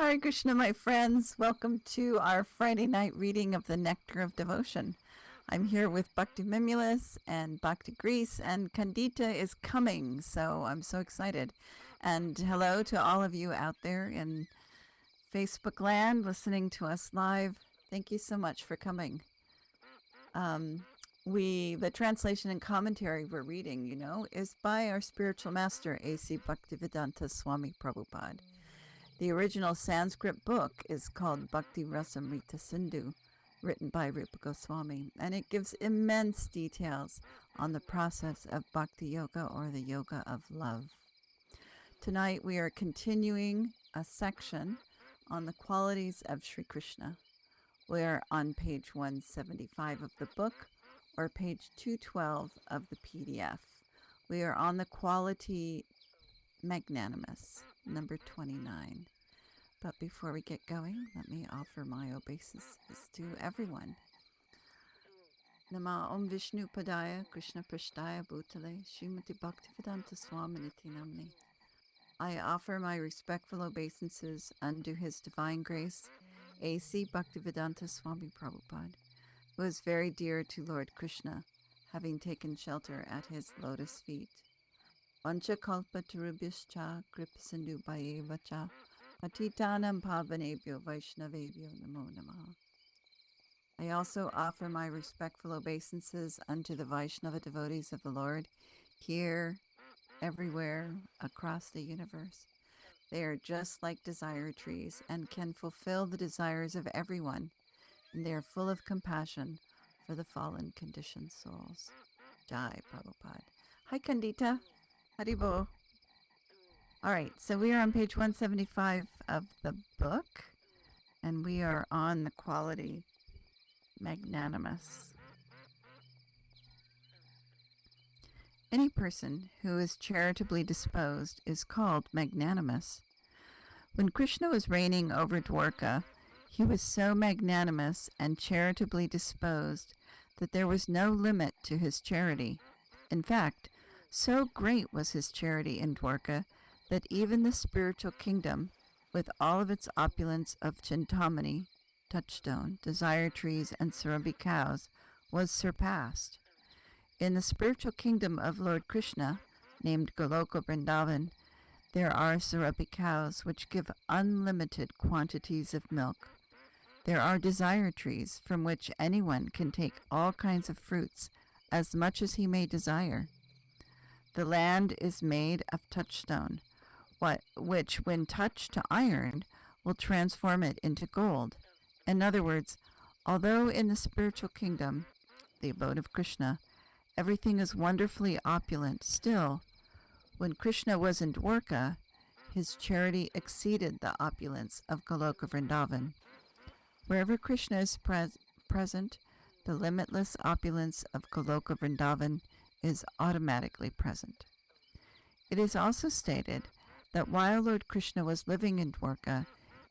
Hare Krishna, my friends. Welcome to our Friday night reading of the Nectar of Devotion. I'm here with Bhakti Mimulus and Bhakti Greece, and Kandita is coming, so I'm so excited. And hello to all of you out there in Facebook land listening to us live. Thank you so much for coming. The translation and commentary we're reading, is by our spiritual master, A.C. Bhaktivedanta Swami Prabhupada. The original Sanskrit book is called Bhakti Rasamrita Sindhu, written by Rupa Goswami, and it gives immense details on the process of Bhakti Yoga, or the Yoga of Love. Tonight we are continuing a section on the qualities of Sri Krishna. We are on page 175 of the book, or page 212 of the PDF. We are on the quality magnanimous, number 29. But before we get going, let me offer my obeisances to everyone. Nama Om Vishnu Padaya Krishna Prashtaya Bhutale Srimati Bhaktivedanta Swaminiti Namni. I offer my respectful obeisances unto His Divine Grace, A.C. Bhaktivedanta Swami Prabhupada, who is very dear to Lord Krishna, having taken shelter at His lotus feet. Vancha kalpa tarubhyascha kripasindu bhayevacha patitanam pavanebhyo vaishnavebhyo namo namaha. I also offer my respectful obeisances unto the Vaishnava devotees of the Lord, here, everywhere, across the universe. They are just like desire trees and can fulfill the desires of everyone, and they are full of compassion for the fallen conditioned souls. Jai Prabhupada. Hi Kandita. Haribo. All right, so we are on page 175 of the book, and we are on the quality magnanimous. Any person who is charitably disposed is called magnanimous. When Krishna was reigning over Dwarka, he was so magnanimous and charitably disposed that there was no limit to his charity. In fact, so great was his charity in Dwarka that even the spiritual kingdom, with all of its opulence of Chintamani, touchstone, desire trees, and Surabhi cows, was surpassed. In the spiritual kingdom of Lord Krishna, named Goloka Vrindavan, there are Surabhi cows which give unlimited quantities of milk. There are desire trees from which anyone can take all kinds of fruits, as much as he may desire. The land is made of touchstone, which, when touched to iron, will transform it into gold. In other words, although in the spiritual kingdom, the abode of Krishna, everything is wonderfully opulent, still, when Krishna was in Dwarka, his charity exceeded the opulence of Goloka Vrindavan. Wherever Krishna is present, the limitless opulence of Goloka Vrindavan is automatically present. It is also stated that while Lord Krishna was living in Dwarka,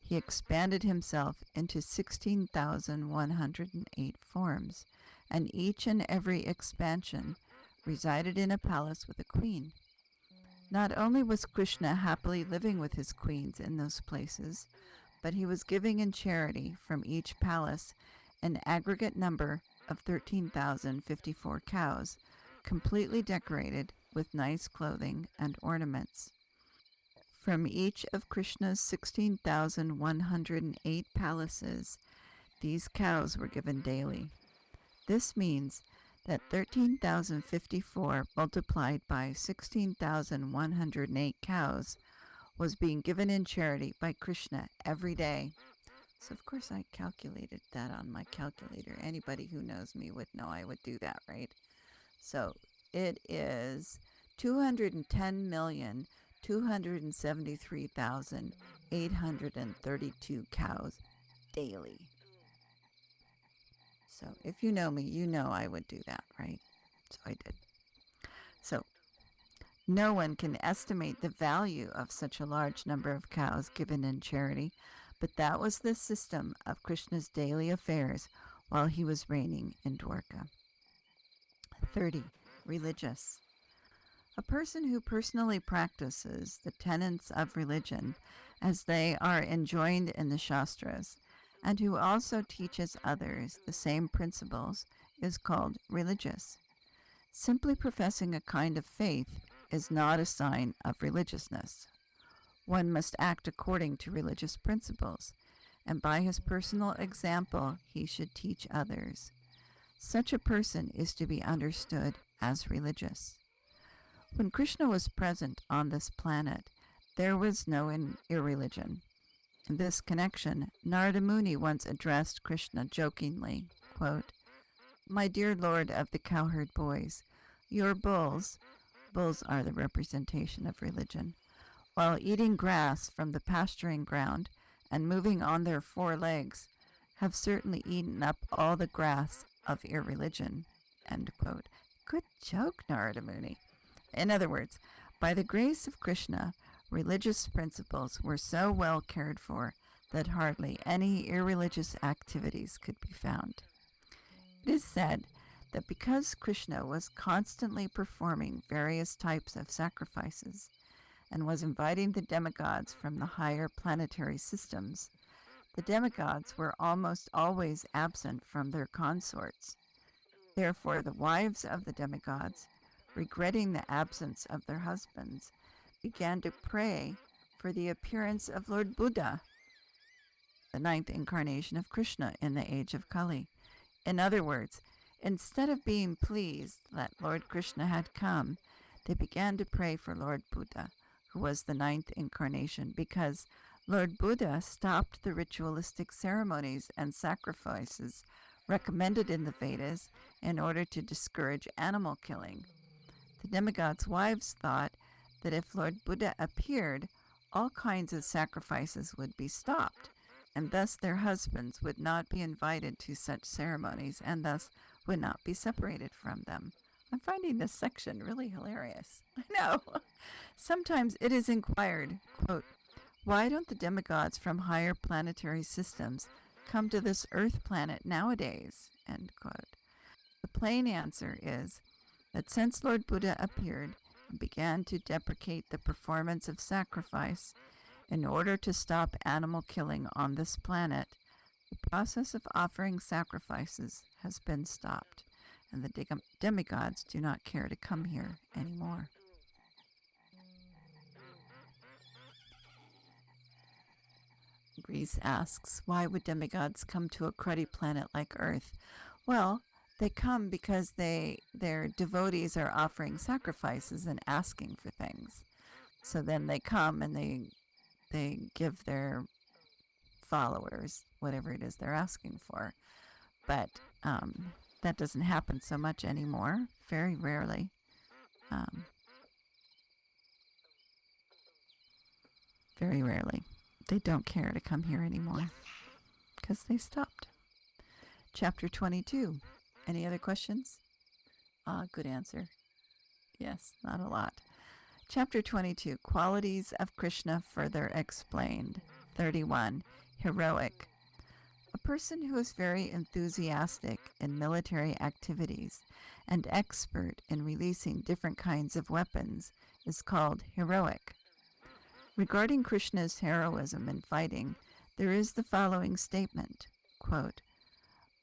he expanded himself into 16,108 forms, and each and every expansion resided in a palace with a queen. Not only was Krishna happily living with his queens in those places, but he was giving in charity from each palace an aggregate number of 13,054 cows, completely decorated with nice clothing and ornaments. From each of Krishna's 16,108 palaces, these cows were given daily. This means that 13,054 multiplied by 16,108 cows was being given in charity by Krishna every day. So of course I calculated that on my calculator. Anybody who knows me would know I would do that, right? So it is 210,273,832 cows daily. So if you know me, you know I would do that, right? So I did. So no one can estimate the value of such a large number of cows given in charity, but that was the system of Krishna's daily affairs while he was reigning in Dwarka. 30. Religious. A person who personally practices the tenets of religion as they are enjoined in the Shastras, and who also teaches others the same principles, is called religious. Simply professing a kind of faith is not a sign of religiousness. One must act according to religious principles, and by his personal example he should teach others. Such a person is to be understood as religious. When Krishna was present on this planet, there was no irreligion. In this connection, Narada Muni once addressed Krishna jokingly, quote, "My dear Lord of the cowherd boys, your bulls are the representation of religion, while eating grass from the pasturing ground and moving on their 4 legs, have certainly eaten up all the grass of irreligion." End quote. Good joke, Narada Muni. In other words, by the grace of Krishna, religious principles were so well cared for that hardly any irreligious activities could be found. It is said that because Krishna was constantly performing various types of sacrifices and was inviting the demigods from the higher planetary systems, the demigods were almost always absent from their consorts. Therefore, the wives of the demigods, regretting the absence of their husbands, began to pray for the appearance of Lord Buddha, the 9th incarnation of Krishna in the age of Kali. In other words, instead of being pleased that Lord Krishna had come, they began to pray for Lord Buddha, who was the 9th incarnation, because Lord Buddha stopped the ritualistic ceremonies and sacrifices recommended in the Vedas in order to discourage animal killing. The demigods' wives thought that if Lord Buddha appeared, all kinds of sacrifices would be stopped, and thus their husbands would not be invited to such ceremonies and thus would not be separated from them. I'm finding this section really hilarious. I know. Sometimes it is inquired, quote, "Why don't the demigods from higher planetary systems come to this Earth planet nowadays?" End quote. The plain answer is that since Lord Buddha appeared and began to deprecate the performance of sacrifice in order to stop animal killing on this planet, the process of offering sacrifices has been stopped, and the demigods do not care to come here anymore. Greece asks, why would demigods come to a cruddy planet like Earth? Well, they come because their devotees are offering sacrifices and asking for things. So then they come and they give their followers whatever it is they're asking for. But that doesn't happen so much anymore, very rarely. Very rarely. They don't care to come here anymore because they stopped. Chapter 22. Any other questions? Good answer. Yes, not a lot. Chapter 22. Qualities of Krishna further explained. 31. Heroic. A person who is very enthusiastic in military activities and expert in releasing different kinds of weapons is called heroic. Regarding Krishna's heroism in fighting, there is the following statement, quote,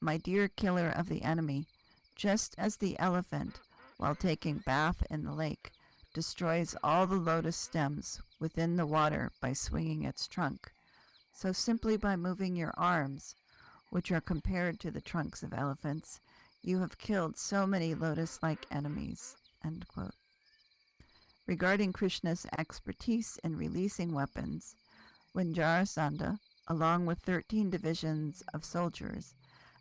"My dear killer of the enemy, just as the elephant, while taking bath in the lake, destroys all the lotus stems within the water by swinging its trunk, so simply by moving your arms, which are compared to the trunks of elephants, you have killed so many lotus-like enemies." End quote. Regarding Krishna's expertise in releasing weapons, when Jarasandha, along with 13 divisions of soldiers,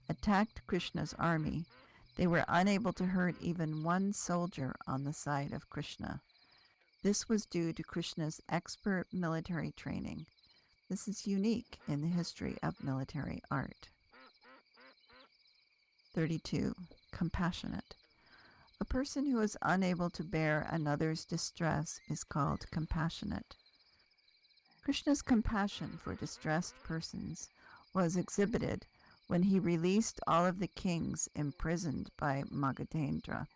attacked Krishna's army, they were unable to hurt even one soldier on the side of Krishna. This was due to Krishna's expert military training. This is unique in the history of military art. 32. Compassionate. A person who is unable to bear another's distress is called compassionate. Krishna's compassion for distressed persons was exhibited when he released all of the kings imprisoned by Magadendra.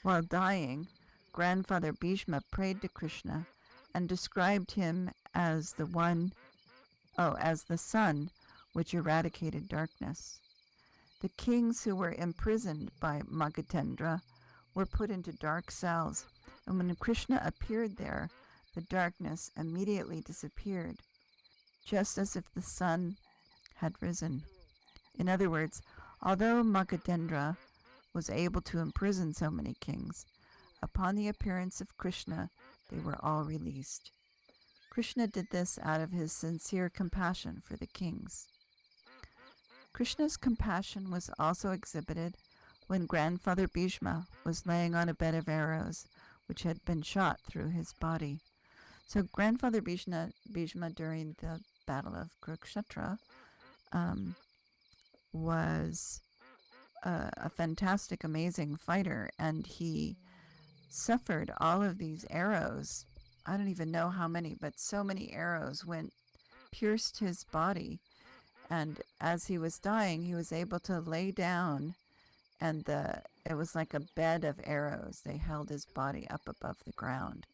While dying, grandfather Bhishma prayed to Krishna and described him as as the sun which eradicated darkness. The kings who were imprisoned by Magadendra were put into dark cells, and when Krishna appeared there, the darkness immediately disappeared, just as if the sun had risen. In other words, although Magadendra was able to imprison so many kings, upon the appearance of Krishna, they were all released. Krishna did this out of his sincere compassion for the kings. Krishna's compassion was also exhibited when grandfather Bhishma was laying on a bed of arrows which had been shot through his body. So grandfather Bhishma during the Battle of Kurukshetra was a fantastic, amazing fighter, and he suffered all of these arrows. I don't even know how many, but so many arrows pierced his body. And as he was dying, he was able to lay down, and it was like a bed of arrows. They held his body up above the ground.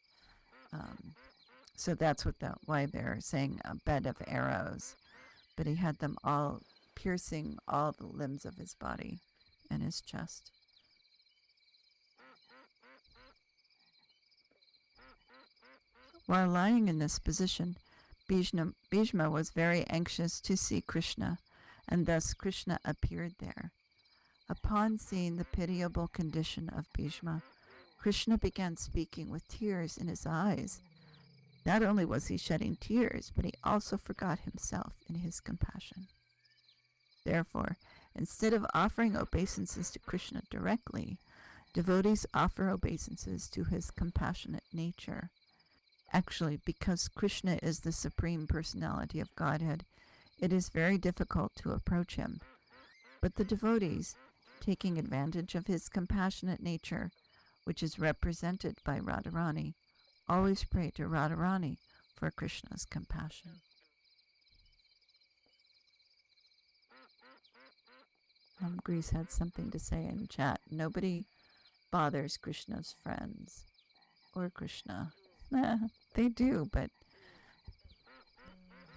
So that's why they're saying a bed of arrows. But he had them all piercing all the limbs of his body and his chest. While lying in this position, Bhishma was very anxious to see Krishna, and thus Krishna appeared there. Upon seeing the pitiable condition of Bhishma, Krishna began speaking with tears in his eyes. Not only was he shedding tears, but he also forgot himself in his compassion. Therefore, instead of offering obeisances to Krishna directly, devotees offer obeisances to his compassionate nature. Actually, because Krishna is the Supreme Personality of Godhead, it is very difficult to approach him. But the devotees, taking advantage of his compassionate nature, which is represented by Radharani, always pray to Radharani for Krishna's compassion. Greece had something to say in chat. Nobody bothers Krishna's friends or Krishna. They do, but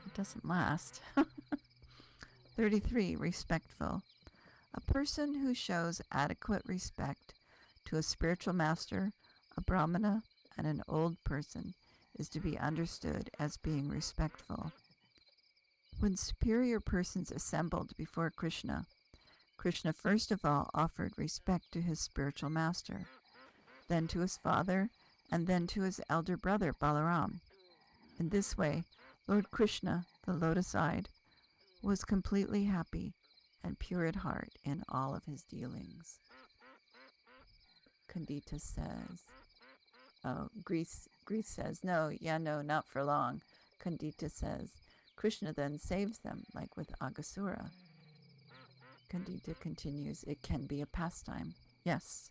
it doesn't last. 33. Respectful. A person who shows adequate respect to a spiritual master, a brahmana, and an old person is to be understood as being respectful. When superior persons assembled before Krishna, Krishna first of all offered respect to his spiritual master, then to his father, and then to his elder brother Balaram. In this way, Lord Krishna, the lotus-eyed, was completely happy and pure at heart in all of his dealings. Kandita says, Greece says, no, not for long. Kandita says, Krishna then saves them, like with Aghasura. Kandita continues, it can be a pastime. Yes,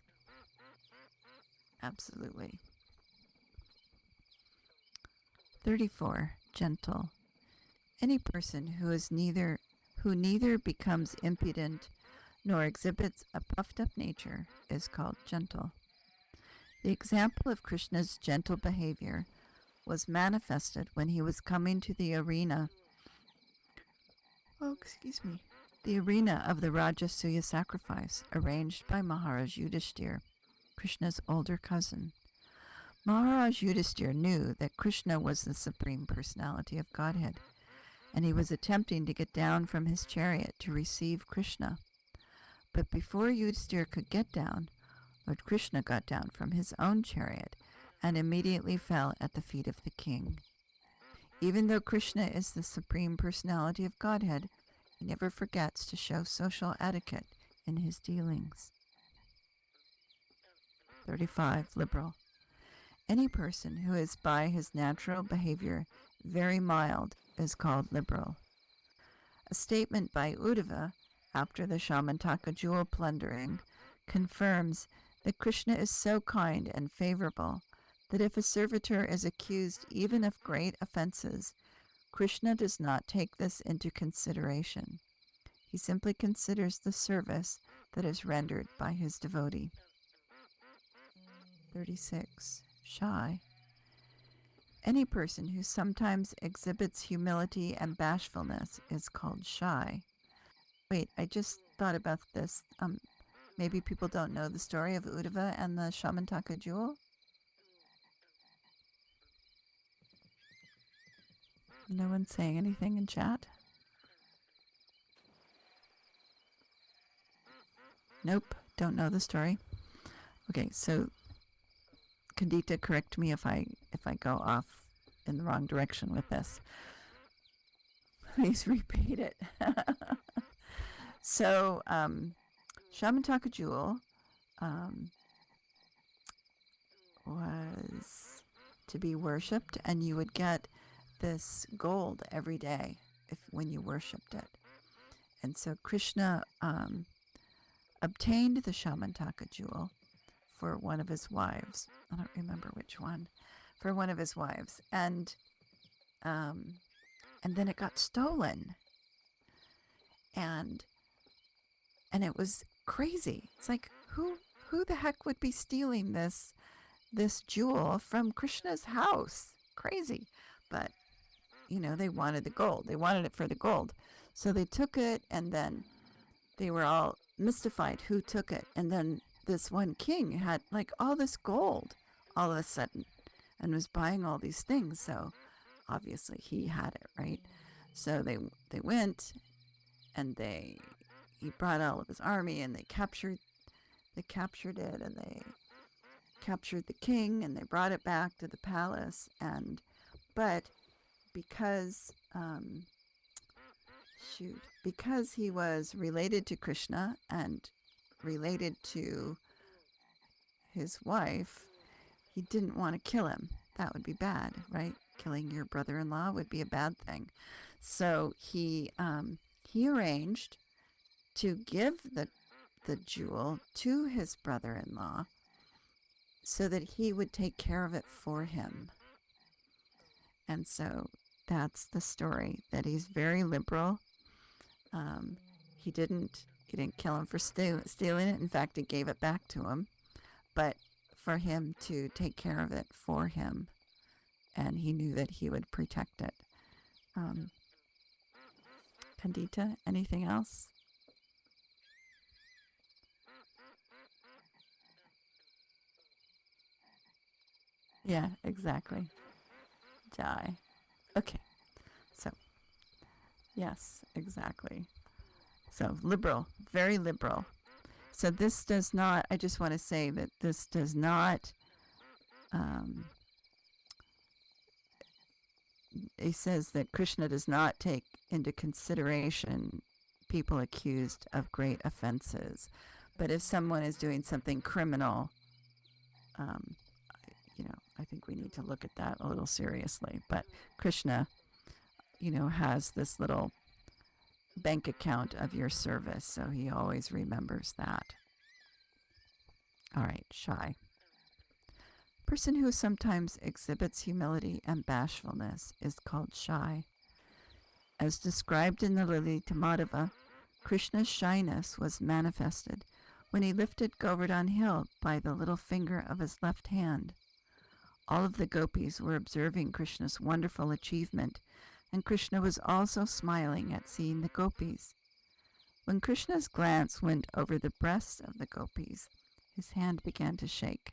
absolutely. 34. Gentle. Any person who neither becomes impudent nor exhibits a puffed up nature is called gentle. The example of Krishna's gentle behavior was manifested when he was coming to the arena. The arena of the Rajasuya sacrifice, arranged by Maharaj Yudhishthir, Krishna's older cousin. Maharaj Yudhishthir knew that Krishna was the Supreme Personality of Godhead, and he was attempting to get down from his chariot to receive Krishna. But before Yudhishthir could get down, Lord Krishna got down from his own chariot and immediately fell at the feet of the king. Even though Krishna is the Supreme Personality of Godhead, he never forgets to show social etiquette in his dealings. 35. Liberal. Any person who is by his natural behavior very mild is called liberal. A statement by Uddhava after the Shamantaka jewel plundering confirms that Krishna is so kind and favorable that if a servitor is accused even of great offenses, Krishna does not take this into consideration. He simply considers the service that is rendered by his devotee. 36. Shy. Any person who sometimes exhibits humility and bashfulness is called shy. Wait, I just thought about this. Maybe people don't know the story of Uddhava and the Shamantaka jewel. No one's saying anything in chat? Nope, don't know the story. Okay, so Kandita, correct me if I go off in the wrong direction with this. Please repeat it. So, Shamantaka jewel was to be worshipped, and you would get this gold every day when you worshipped it. And so Krishna obtained the Shamantaka jewel for one of his wives. I don't remember which one. For one of his wives, and then it got stolen, and it was crazy. It's like who the heck would be stealing this jewel from Krishna's house? Crazy. But they wanted the gold. They wanted it for the gold. So they took it, and then they were all mystified who took it. And then this one king had like all this gold all of a sudden and was buying all these things. So obviously he had it, right? So they went, and he brought all of his army, and they captured it, and they captured the king, and they brought it back to the palace. But because because he was related to Krishna and related to his wife, he didn't want to kill him. That would be bad, right? Killing your brother-in-law would be a bad thing. So he arranged to give the jewel to his brother-in-law so that he would take care of it for him. And so that's the story, that he's very liberal. He didn't kill him for stealing it. In fact, he gave it back to him, but for him to take care of it for him, and he knew that he would protect it. Kandita, anything else? Yeah, exactly. Jai. Okay. So, yes, exactly. So, liberal, very liberal. So this does not, I just want to say that this does not, he says that Krishna does not take into consideration people accused of great offenses. But if someone is doing something criminal, I think we need to look at that a little seriously. But Krishna, has this little bank account of your service, so he always remembers that. All right, shy. Person who sometimes exhibits humility and bashfulness is called shy. As described in the Lalita Madhava, Krishna's shyness was manifested when he lifted Govardhan Hill by the little finger of his left hand. All of the gopis were observing Krishna's wonderful achievement, and Krishna was also smiling at seeing the gopis. When Krishna's glance went over the breasts of the gopis, his hand began to shake,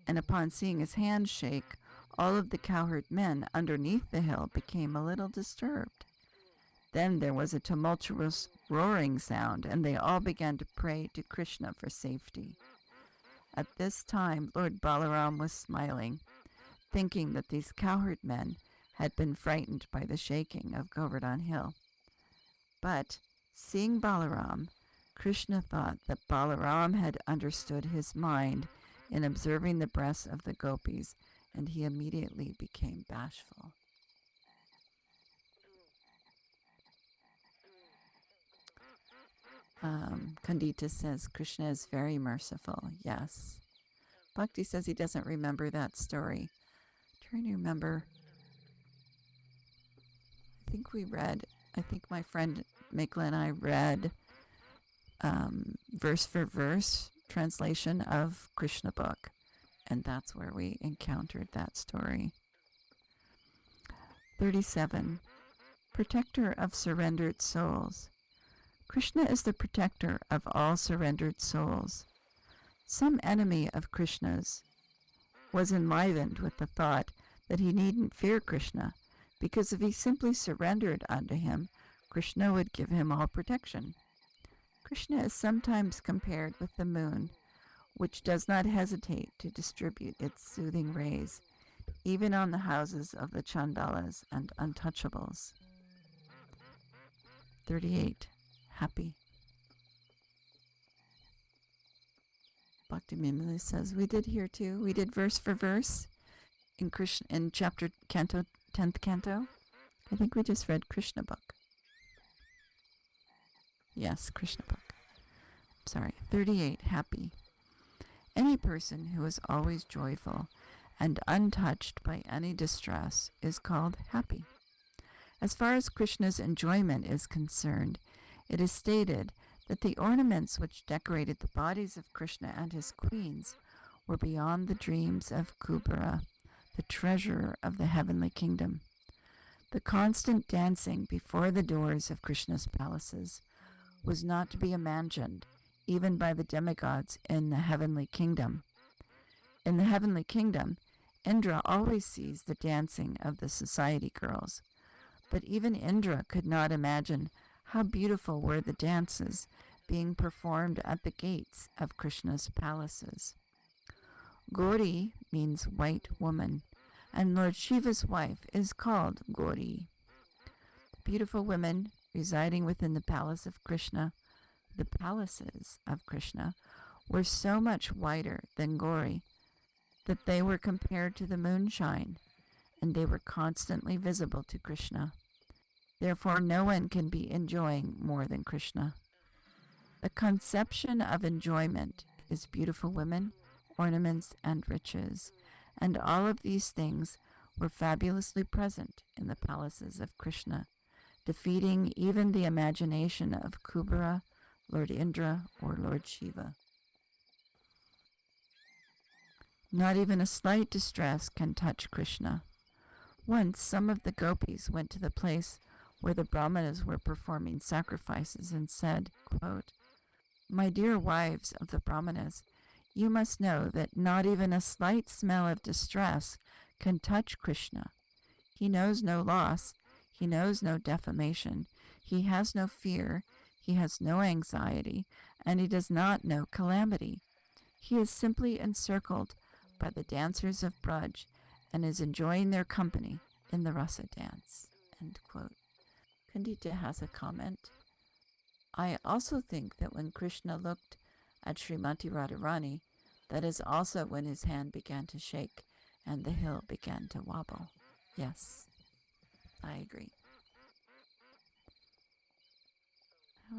and upon seeing his hand shake, all of the cowherd men underneath the hill became a little disturbed. Then there was a tumultuous roaring sound, and they all began to pray to Krishna for safety. At this time, Lord Balaram was smiling, thinking that these cowherd men had been frightened by the shaking of Govardhan Hill. But, seeing Balaram, Krishna thought that Balaram had understood his mind in observing the breasts of the gopis, and he immediately became bashful. Kandita says Krishna is very merciful. Yes. Bhakti says he doesn't remember that story. Trying to remember. I think my friend Mikla and I read verse for verse translation of Krishna book, and that's where we encountered that story. 37. Protector of surrendered souls. Krishna is the protector of all surrendered souls. Some enemy of Krishna's was enlivened with the thought that he needn't fear Krishna, because if he simply surrendered unto him, Krishna would give him all protection. Krishna is sometimes compared with the moon, which does not hesitate to distribute its soothing rays, even on the houses of the Chandalas and untouchables. 38. Happy. Bhaktiville says, we did here too. We did verse for verse in Krishna in chapter canto 10th canto. I think we just read Krishna book. Yes, Krishna book. Sorry. 38. Happy. Any person who is always joyful and untouched by any distress is called happy. As far as Krishna's enjoyment is concerned, it is stated that the ornaments which decorated the bodies of Krishna and his queens were beyond the dreams of Kubera, the treasurer of the heavenly kingdom. The constant dancing before the doors of Krishna's palaces was not to be imagined even by the demigods in the heavenly kingdom. In the heavenly kingdom, Indra always sees the dancing of the society girls, but even Indra could not imagine how beautiful were the dances being performed at the gates of Krishna's palaces. Gauri means white woman, and Lord Shiva's wife is called Gauri. The beautiful women residing within the palace of Krishna, the palaces of Krishna, were so much whiter than Gauri that they were compared to the moonshine, and they were constantly visible to Krishna. Therefore, no one can be enjoying more than Krishna. The conception of enjoyment is beautiful women, ornaments, and riches, and all of these things were fabulously present in the palaces of Krishna, defeating even the imagination of Kubera, Lord Indra, or Lord Shiva. Not even a slight distress can touch Krishna. Once some of the gopis went to the place where the brahmanas were performing sacrifices and said, quote, "My dear wives of the brahmanas, you must know that not even a slight smell of distress can touch Krishna. He knows no loss, he knows no defamation, he has no fear, he has no anxiety, and he does not know calamity. He is simply encircled by the dancers of Braj and is enjoying their company in the rasa dance." End quote. Kandita has a comment. I also think that when Krishna looked at Srimati Radharani, that is also when his hand began to shake and the hill began to wobble. Yes, I agree.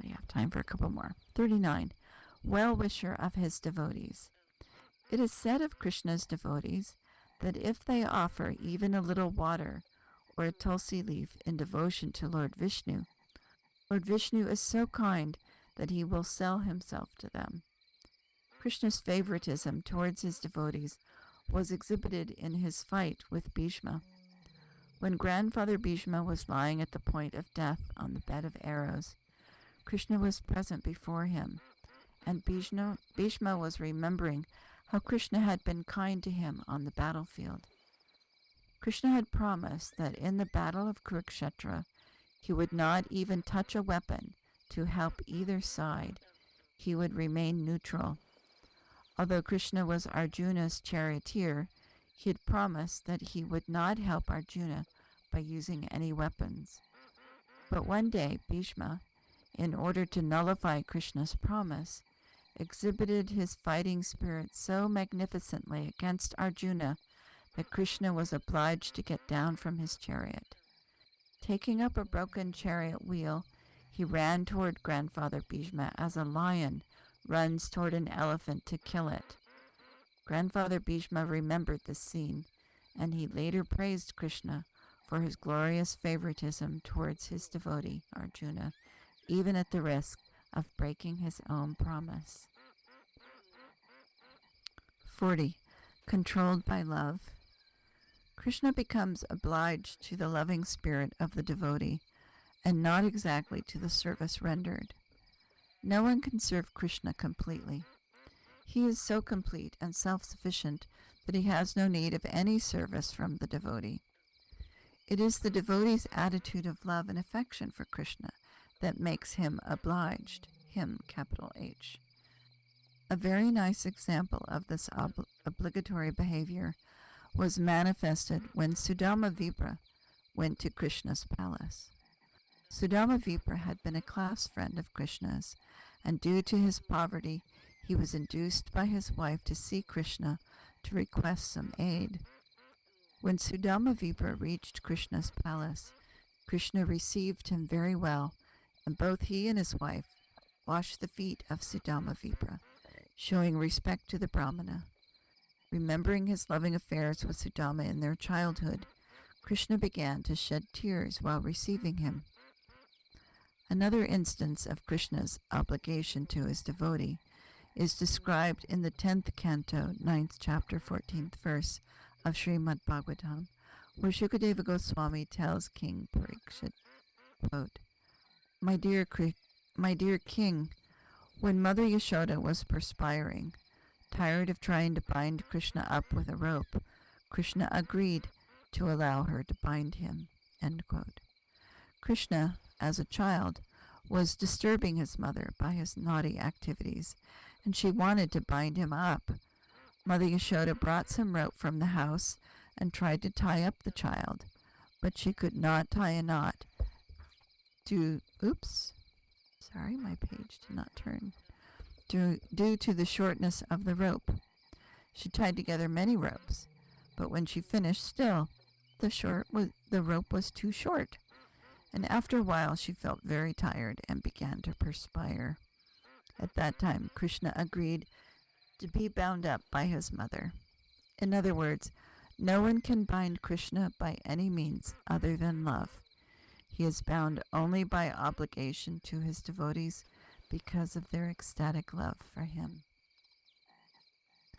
We have time for a couple more. 39. Well-wisher of his devotees. It is said of Krishna's devotees that if they offer even a little water or a tulsi leaf in devotion to Lord Vishnu is so kind that he will sell himself to them. Krishna's favoritism towards his devotees was exhibited in his fight with Bhishma. When grandfather Bhishma was lying at the point of death on the bed of arrows, Krishna was present before him, and Bhishma was remembering how Krishna had been kind to him on the battlefield. Krishna had promised that in the battle of Kurukshetra, he would not even touch a weapon to help either side. He would remain neutral. Although Krishna was Arjuna's charioteer, he had promised that he would not help Arjuna by using any weapons. But one day, Bhishma, in order to nullify Krishna's promise, exhibited his fighting spirit so magnificently against Arjuna that Krishna was obliged to get down from his chariot. Taking up a broken chariot wheel, he ran toward grandfather Bhishma as a lion runs toward an elephant to kill it. Grandfather Bhishma remembered this scene, and he later praised Krishna for his glorious favoritism towards his devotee, Arjuna, even at the risk of breaking his own promise. 40. Controlled by love. Krishna becomes obliged to the loving spirit of the devotee and not exactly to the service rendered. No one can serve Krishna completely. He is so complete and self-sufficient that he has no need of any service from the devotee. It is the devotee's attitude of love and affection for Krishna that makes him obliged, him, capital H. A very nice example of this obligatory behavior was manifested when Sudama Vipra went to Krishna's palace. Sudama Vipra had been a class friend of Krishna's, and due to his poverty, he was induced by his wife to see Krishna to request some aid. When Sudama Vipra reached Krishna's palace, Krishna received him very well, and both he and his wife washed the feet of Sudama Vipra, showing respect to the Brahmana. Remembering his loving affairs with Sudama in their childhood, Krishna began to shed tears while receiving him. Another instance of Krishna's obligation to his devotee is described in the 10th canto, 9th chapter, 14th verse of Srimad Bhagavatam, where Shukadeva Goswami tells King Parikshit, quote, my dear king, when Mother Yashoda was perspiring, tired of trying to bind Krishna up with a rope, Krishna agreed to allow her to bind him, end quote. Krishna, as a child, was disturbing his mother by his naughty activities, and she wanted to bind him up. Mother Yashoda brought some rope from the house and tried to tie up the child, but she could not tie a knot due to the shortness of the rope. She tied together many ropes, but when she finished, still the rope was too short, and after a while she felt very tired and began to perspire. At that time, Krishna agreed to be bound up by his mother. In other words, no one can bind Krishna by any means other than love. He is bound only by obligation to his devotees because of their ecstatic love for him.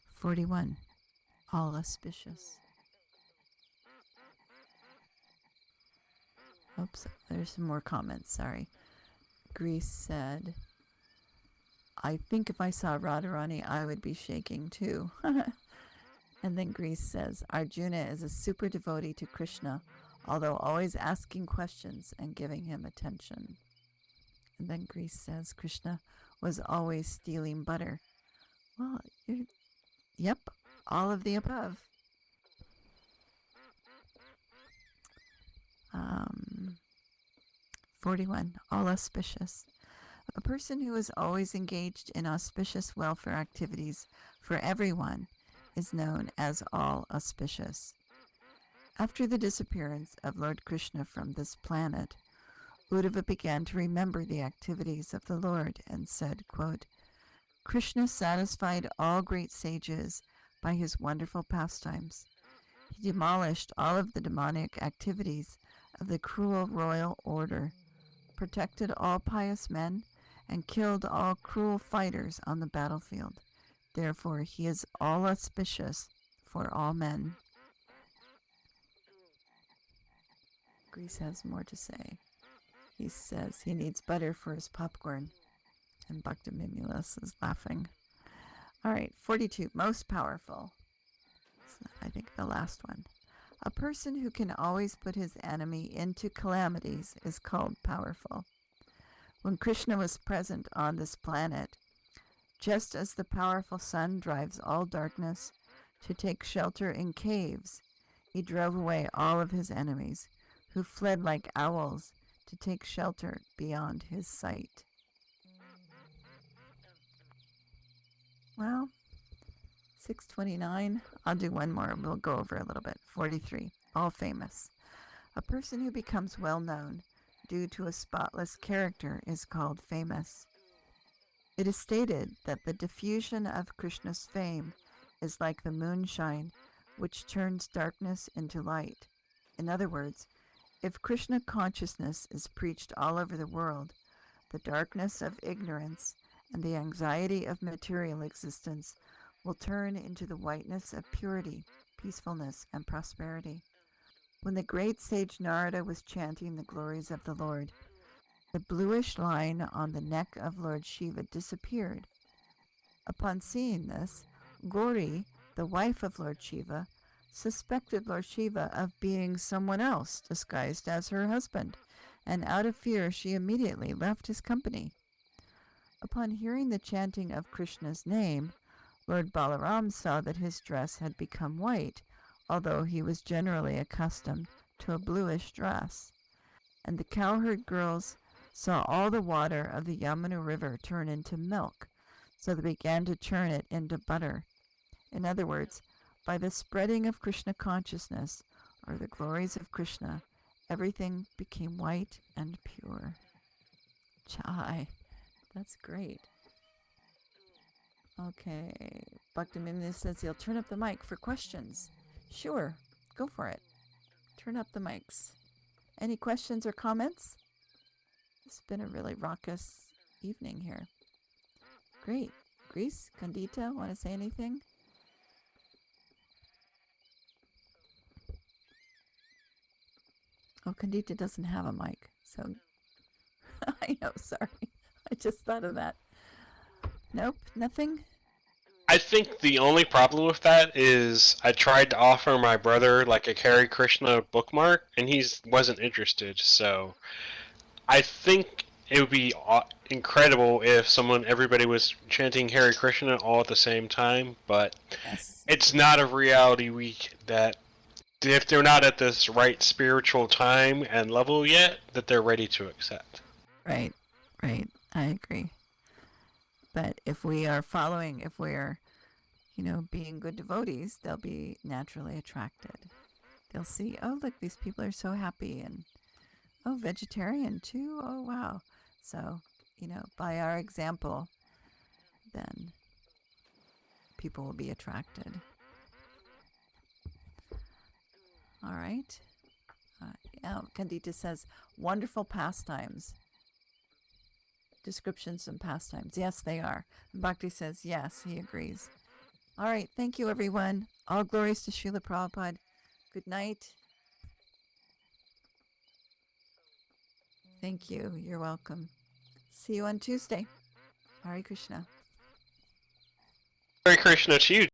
41. All auspicious. Oops, there's some more comments, sorry. Greece said, I think if I saw Radharani, I would be shaking too. And then Greece says, Arjuna is a super devotee to Krishna, although always asking questions and giving him attention. And then Greece says, Krishna was always stealing butter. Well, yep, all of the above. 41. All auspicious. A person who is always engaged in auspicious welfare activities for everyone is known as all auspicious. After the disappearance of Lord Krishna from this planet, Uddhava began to remember the activities of the Lord and said, quote, Krishna satisfied all great sages by his wonderful pastimes. He demolished all of the demonic activities of the cruel royal order, protected all pious men, and killed all cruel fighters on the battlefield. Therefore, he is all auspicious for all men. Greece has more to say. He says he needs butter for his popcorn, and Bhaktiville is laughing. All right, 42, most powerful. I think the last one. A person who can always put his enemy into calamities is called powerful. When Krishna was present on this planet, just as the powerful sun drives all darkness to take shelter in caves, he drove away all of his enemies, who fled like owls to take shelter beyond his sight. Well, 629. I'll do one more. We'll go over a little bit. 43. All famous. A person who becomes well known due to a spotless character is called famous. It is stated that the diffusion of Krishna's fame is like the moonshine, which turns darkness into light. In other words, if Krishna consciousness is preached all over the world, the darkness of ignorance and the anxiety of material existence will turn into the whiteness of purity, peacefulness, and prosperity. When the great sage Narada was chanting the glories of the Lord, the bluish line on the neck of Lord Shiva disappeared. Upon seeing this, Gauri, the wife of Lord Shiva, suspected Lord Shiva of being someone else disguised as her husband, and out of fear she immediately left his company. Upon hearing the chanting of Krishna's name, Lord Balaram saw that his dress had become white, although he was generally accustomed to a bluish dress. And the cowherd girls saw all the water of the Yamuna River turn into milk, so they began to churn it into butter. In other words, by the spreading of Krishna consciousness, or the glories of Krishna, everything became white and pure. Chai. That's great. Okay. Bhaktiville says he'll turn up the mic for questions. Sure. Go for it. Turn up the mics. Any questions or comments? It's been a really raucous evening here. Great. Greece, Kandita, want to say anything? Oh, Kandita doesn't have a mic, so I know, sorry. I just thought of that. Nope, nothing? I think the only problem with that is I tried to offer my brother like a Hare Krishna bookmark, and he wasn't interested. So I think it would be incredible if everybody was chanting Hare Krishna all at the same time. But Yes. it's not a reality that if they're not at this right spiritual time and level yet, that they're ready to accept. Right, right. I agree. But if we are following, if we're, being good devotees, they'll be naturally attracted. They'll see, oh, look, these people are so happy, and oh, vegetarian too. Oh, wow. So, by our example, then people will be attracted. All right. Yeah, Candida says, wonderful pastimes. Descriptions and pastimes. Yes, they are. Bhakti says, yes, he agrees. All right. Thank you, everyone. All glories to Srila Prabhupada. Good night. Thank you. You're welcome. See you on Tuesday. Hare Krishna. Hare Krishna to you.